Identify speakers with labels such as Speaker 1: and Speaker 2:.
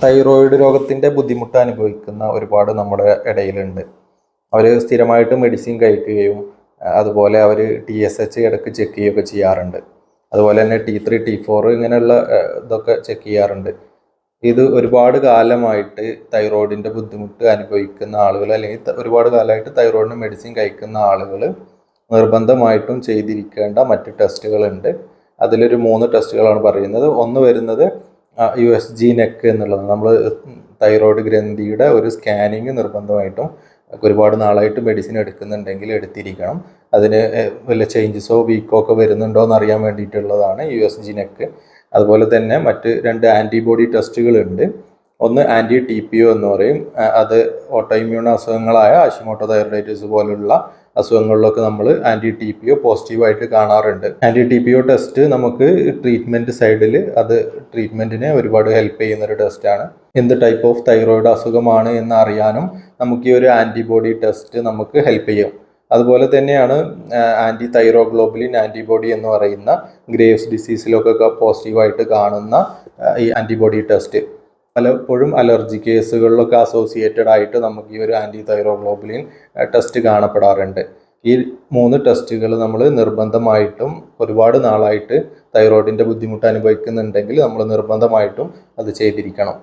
Speaker 1: Thyroid രോഗത്തിൻ്റെ ബുദ്ധിമുട്ട് അനുഭവിക്കുന്ന ഒരുപാട് നമ്മുടെ ഇടയിലുണ്ട്. അവർ സ്ഥിരമായിട്ട് മെഡിസിൻ കഴിക്കുകയും അതുപോലെ അവർ TSH ഇടയ്ക്ക് ചെക്ക് ചെയ്യുകയൊക്കെ ചെയ്യാറുണ്ട്. അതുപോലെ തന്നെ T3 T4 ഇങ്ങനെയുള്ള ഇതൊക്കെ ചെക്ക് ചെയ്യാറുണ്ട്. ഇത് ഒരുപാട് കാലമായിട്ട് തൈറോയിഡിൻ്റെ ബുദ്ധിമുട്ട് അനുഭവിക്കുന്ന ആളുകൾ അല്ലെങ്കിൽ ഒരുപാട് കാലമായിട്ട് തൈറോയിഡിന് മെഡിസിൻ കഴിക്കുന്ന ആളുകൾ നിർബന്ധമായിട്ടും ചെയ്തിരിക്കേണ്ട മറ്റ് ടെസ്റ്റുകളുണ്ട്. അതിലൊരു 3 ടെസ്റ്റുകളാണ് പറയുന്നത്. ഒന്ന് വരുന്നത് USG നെക്ക് എന്നുള്ളത്, നമ്മൾ തൈറോയ്ഡ് ഗ്രന്ഥിയുടെ ഒരു സ്കാനിങ് നിർബന്ധമായിട്ടും ഒരുപാട് നാളായിട്ട് മെഡിസിൻ എടുക്കുന്നുണ്ടെങ്കിൽ എടുത്തിരിക്കണം. അതിന് വല്ല ചേഞ്ചസോ വീക്കോ ഒക്കെ വരുന്നുണ്ടോ എന്ന് അറിയാൻ വേണ്ടിയിട്ടുള്ളതാണ് USG നെക്ക്. അതുപോലെ തന്നെ മറ്റ് 2 ആൻറ്റിബോഡി ടെസ്റ്റുകളുണ്ട്. ഒന്ന് anti-TPO എന്ന് പറയും. അത് ഓട്ടോ ഇമ്മ്യൂൺ അസുഖങ്ങളായ ഹാഷിമോട്ടോ തൈറോയിഡൈറ്റിസ് പോലുള്ള അസുഖങ്ങളിലൊക്കെ നമ്മൾ anti-TPO പോസിറ്റീവായിട്ട് കാണാറുണ്ട്. anti-TPO ടെസ്റ്റ് നമുക്ക് ട്രീറ്റ്മെൻറ്റ് സൈഡിൽ അത് ട്രീറ്റ്മെൻറ്റിനെ ഒരുപാട് ഹെൽപ്പ് ചെയ്യുന്നൊരു ടെസ്റ്റാണ്. എന്ത് ടൈപ്പ് ഓഫ് തൈറോയിഡ് അസുഖമാണ് എന്ന് അറിയാനും നമുക്ക് ഈ ഒരു ആൻറ്റിബോഡി ടെസ്റ്റ് നമുക്ക് ഹെൽപ്പ് ചെയ്യും. അതുപോലെ തന്നെയാണ് ആൻറ്റി തൈറോഗ്ലോബുലിൻ ആൻറ്റിബോഡി എന്ന് പറയുന്ന ഗ്രേവ്സ് ഡിസീസിലൊക്കെ പോസിറ്റീവായിട്ട് കാണുന്ന ഈ ആൻറ്റിബോഡി ടെസ്റ്റ്. പലപ്പോഴും അലർജി കേസുകളിലൊക്കെ അസോസിയേറ്റഡ് ആയിട്ട് നമുക്ക് ഈ ഒരു ആൻറ്റി തൈറോഗ്ലോബുലിൻ ടെസ്റ്റ് കാണപ്പെടാറുണ്ട്. ഈ 3 ടെസ്റ്റുകൾ നമ്മൾ നിർബന്ധമായിട്ടും ഒരുപാട് നാളായിട്ട് തൈറോയിഡിൻ്റെ ബുദ്ധിമുട്ട് അനുഭവിക്കുന്നുണ്ടെങ്കിൽ നമ്മൾ നിർബന്ധമായിട്ടും അത് ചെയ്തിരിക്കണം.